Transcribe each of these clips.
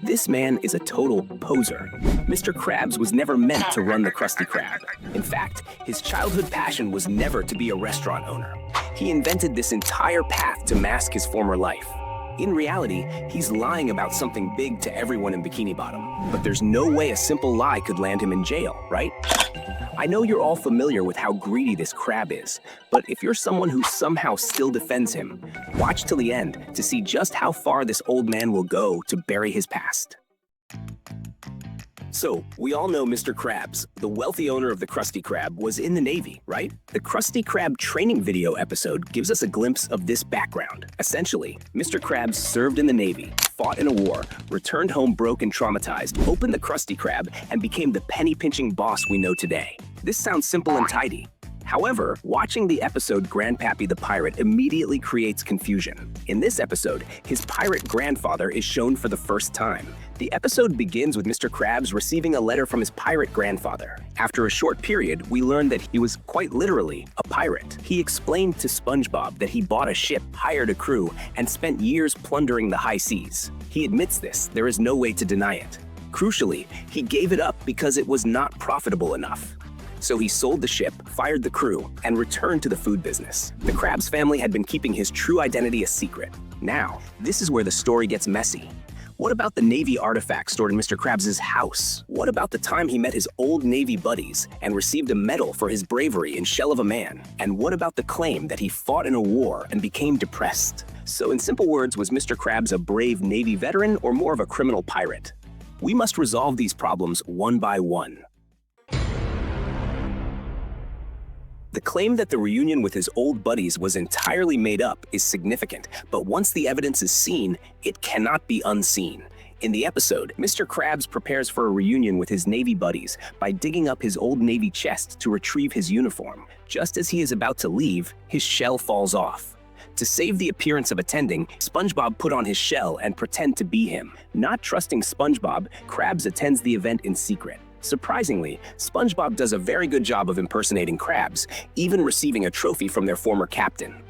This man is a total poser. Mr. Krabs was never meant to run the Krusty Krab. In fact, his childhood passion was never to be a restaurant owner. He invented this entire path to mask his former life. In reality, he's lying about something big to everyone in Bikini Bottom. But there's no way a simple lie could land him in jail, right? I know you're all familiar with how greedy this crab is, but if you're someone who somehow still defends him, watch till the end to see just how far this old man will go to bury his past. So, we all know Mr. Krabs, the wealthy owner of the Krusty Krab, was in the Navy, right? The Krusty Krab training video episode gives us a glimpse of this background. Essentially, Mr. Krabs served in the Navy, fought in a war, returned home broke and traumatized, opened the Krusty Krab, and became the penny-pinching boss we know today. This sounds simple and tidy. However, watching the episode Grandpappy the Pirate immediately creates confusion. In this episode, his pirate grandfather is shown for the first time. The episode begins with Mr. Krabs receiving a letter from his pirate grandfather. After a short period, we learn that he was quite literally a pirate. He explained to SpongeBob that he bought a ship, hired a crew, and spent years plundering the high seas. He admits this, there is no way to deny it. Crucially, he gave it up because it was not profitable enough. So he sold the ship, fired the crew, and returned to the food business. The Krabs family had been keeping his true identity a secret. Now, this is where the story gets messy. What about the Navy artifacts stored in Mr. Krabs' house? What about the time he met his old Navy buddies and received a medal for his bravery in Shell of a Man? And what about the claim that he fought in a war and became depressed? So in simple words, was Mr. Krabs a brave Navy veteran or more of a criminal pirate? We must resolve these problems one by one. The claim that the reunion with his old buddies was entirely made up is significant, but once the evidence is seen, it cannot be unseen. In the episode, Mr. Krabs prepares for a reunion with his Navy buddies by digging up his old Navy chest to retrieve his uniform. Just as he is about to leave, his shell falls off. To save the appearance of attending, SpongeBob put on his shell and pretend to be him. Not trusting SpongeBob, Krabs attends the event in secret. Surprisingly, SpongeBob does a very good job of impersonating Krabs, even receiving a trophy from their former captain.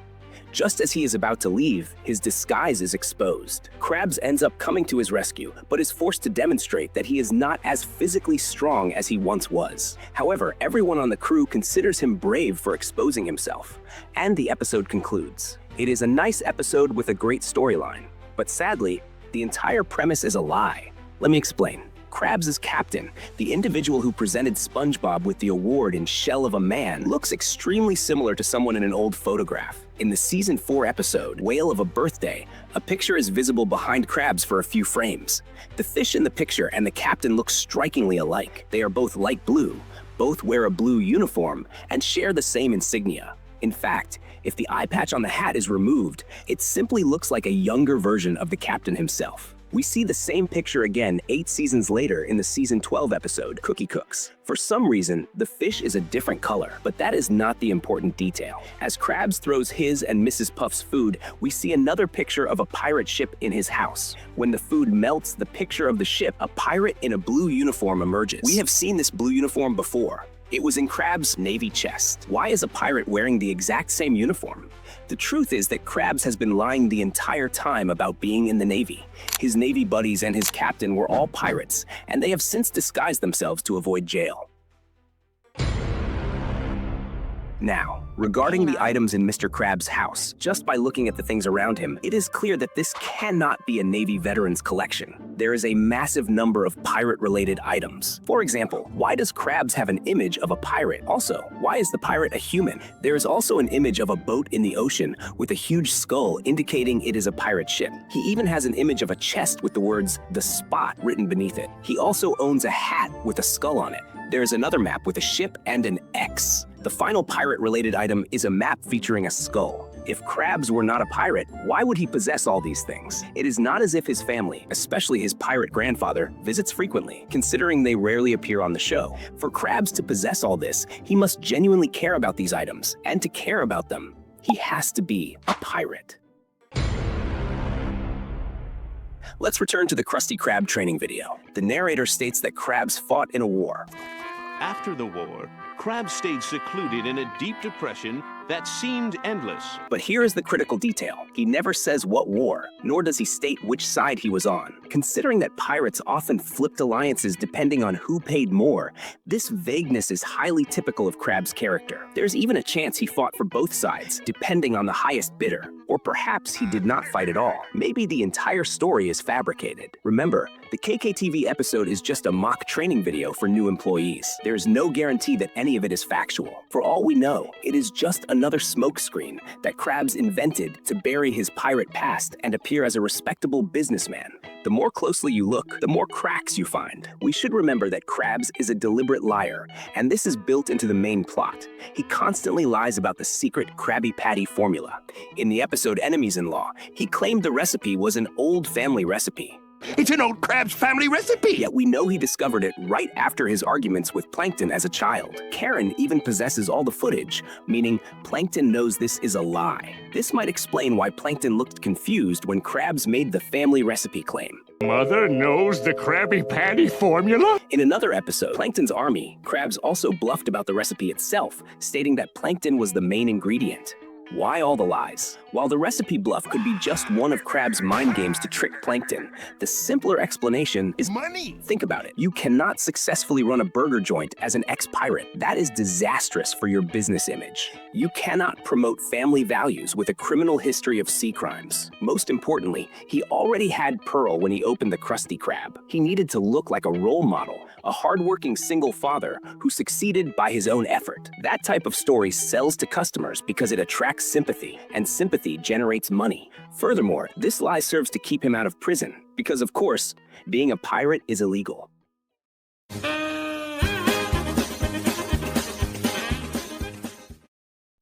Just as he is about to leave, his disguise is exposed. Krabs ends up coming to his rescue, but is forced to demonstrate that he is not as physically strong as he once was. However, everyone on the crew considers him brave for exposing himself. And the episode concludes. It is a nice episode with a great storyline, but sadly, the entire premise is a lie. Let me explain. Krabs' captain, the individual who presented SpongeBob with the award in Shell of a Man, looks extremely similar to someone in an old photograph. In the Season 4 episode, Whale of a Birthday, a picture is visible behind Krabs for a few frames. The fish in the picture and the captain look strikingly alike. They are both light blue, both wear a blue uniform, and share the same insignia. In fact, if the eye patch on the hat is removed, it simply looks like a younger version of the captain himself. We see the same picture again 8 seasons later in the Season 12 episode, Cookie Cooks. For some reason, the fish is a different color, but that is not the important detail. As Krabs throws his and Mrs. Puff's food, we see another picture of a pirate ship in his house. When the food melts the picture of the ship, a pirate in a blue uniform emerges. We have seen this blue uniform before. It was in Krabs' Navy chest. Why is a pirate wearing the exact same uniform? The truth is that Krabs has been lying the entire time about being in the Navy. His Navy buddies and his captain were all pirates, and they have since disguised themselves to avoid jail. Now, regarding the items in Mr. Krabs' house, just by looking at the things around him, it is clear that this cannot be a Navy veteran's collection. There is a massive number of pirate-related items. For example, why does Krabs have an image of a pirate? Also, why is the pirate a human? There is also an image of a boat in the ocean with a huge skull indicating it is a pirate ship. He even has an image of a chest with the words, "The Spot," written beneath it. He also owns a hat with a skull on it. There is another map with a ship and an X. The final pirate-related item is a map featuring a skull. If Krabs were not a pirate, why would he possess all these things? It is not as if his family, especially his pirate grandfather, visits frequently, considering they rarely appear on the show. For Krabs to possess all this, he must genuinely care about these items, and to care about them, he has to be a pirate. Let's return to the Krusty Krab training video. The narrator states that Krabs fought in a war. After the war, Krabs stayed secluded in a deep depression that seemed endless. But here is the critical detail. He never says what war, nor does he state which side he was on. Considering that pirates often flipped alliances depending on who paid more, this vagueness is highly typical of Krab's character. There's even a chance he fought for both sides, depending on the highest bidder. Or perhaps he did not fight at all. Maybe the entire story is fabricated. Remember, the KKTV episode is just a mock training video for new employees. There's no guarantee that any of it is factual. For all we know, it is just another smokescreen that Krabs invented to bury his pirate past and appear as a respectable businessman. The more closely you look, the more cracks you find. We should remember that Krabs is a deliberate liar, and this is built into the main plot. He constantly lies about the secret Krabby Patty formula. In the episode Enemies-in-Law, he claimed the recipe was an old family recipe. It's an old Krabs family recipe! Yet we know he discovered it right after his arguments with Plankton as a child. Karen even possesses all the footage, meaning Plankton knows this is a lie. This might explain why Plankton looked confused when Krabs made the family recipe claim. Mother knows the Krabby Patty formula? In another episode, Plankton's Army, Krabs also bluffed about the recipe itself, stating that Plankton was the main ingredient. Why all the lies? While the recipe bluff could be just one of Krab's mind games to trick Plankton, the simpler explanation is money. Think about it. You cannot successfully run a burger joint as an ex-pirate. That is disastrous for your business image. You cannot promote family values with a criminal history of sea crimes. Most importantly, he already had Pearl when he opened the Krusty Krab. He needed to look like a role model, a hardworking single father who succeeded by his own effort. That type of story sells to customers because it attracts sympathy, and sympathy generates money. Furthermore, this lie serves to keep him out of prison, because of course, being a pirate is illegal.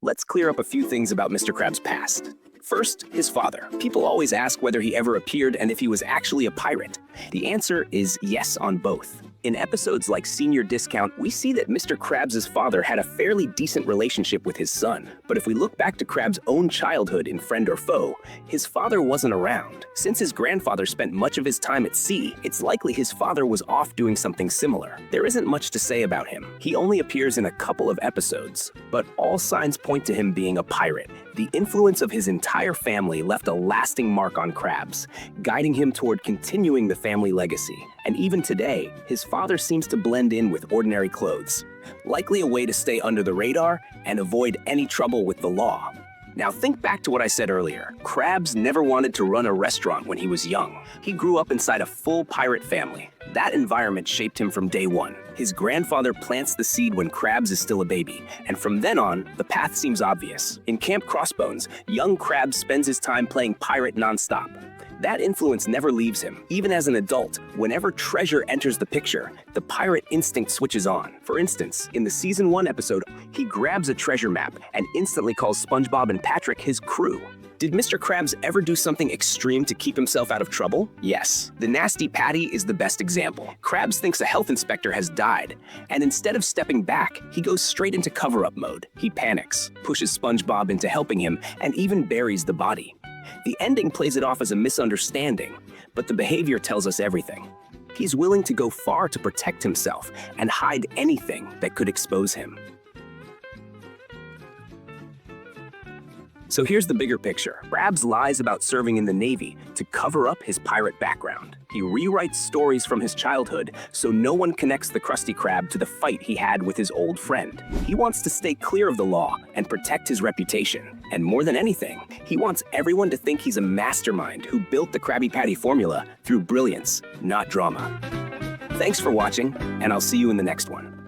Let's clear up a few things about Mr. Krabs' past. First, his father. People always ask whether he ever appeared and if he was actually a pirate. The answer is yes on both. In episodes like Senior Discount, we see that Mr. Krabs' father had a fairly decent relationship with his son. But if we look back to Krabs' own childhood in Friend or Foe, his father wasn't around. Since his grandfather spent much of his time at sea, it's likely his father was off doing something similar. There isn't much to say about him. He only appears in a couple of episodes, but all signs point to him being a pirate. The influence of his entire family left a lasting mark on Krabs, guiding him toward continuing the family legacy. And even today, his father seems to blend in with ordinary clothes, likely a way to stay under the radar and avoid any trouble with the law. Now think back to what I said earlier. Krabs never wanted to run a restaurant when he was young. He grew up inside a full pirate family. That environment shaped him from day one. His grandfather plants the seed when Krabs is still a baby, and from then on, the path seems obvious. In Camp Crossbones, young Krabs spends his time playing pirate nonstop. That influence never leaves him. Even as an adult, whenever treasure enters the picture, the pirate instinct switches on. For instance, in the Season 1 episode, he grabs a treasure map and instantly calls SpongeBob and Patrick his crew. Did Mr. Krabs ever do something extreme to keep himself out of trouble? Yes. The Nasty Patty is the best example. Krabs thinks a health inspector has died, and instead of stepping back, he goes straight into cover-up mode. He panics, pushes SpongeBob into helping him, and even buries the body. The ending plays it off as a misunderstanding, but the behavior tells us everything. He's willing to go far to protect himself and hide anything that could expose him. So here's the bigger picture. Krabs lies about serving in the Navy to cover up his pirate background. He rewrites stories from his childhood so no one connects the Krusty Krab to the fight he had with his old friend. He wants to stay clear of the law and protect his reputation. And more than anything, he wants everyone to think he's a mastermind who built the Krabby Patty formula through brilliance, not drama. Thanks for watching, and I'll see you in the next one.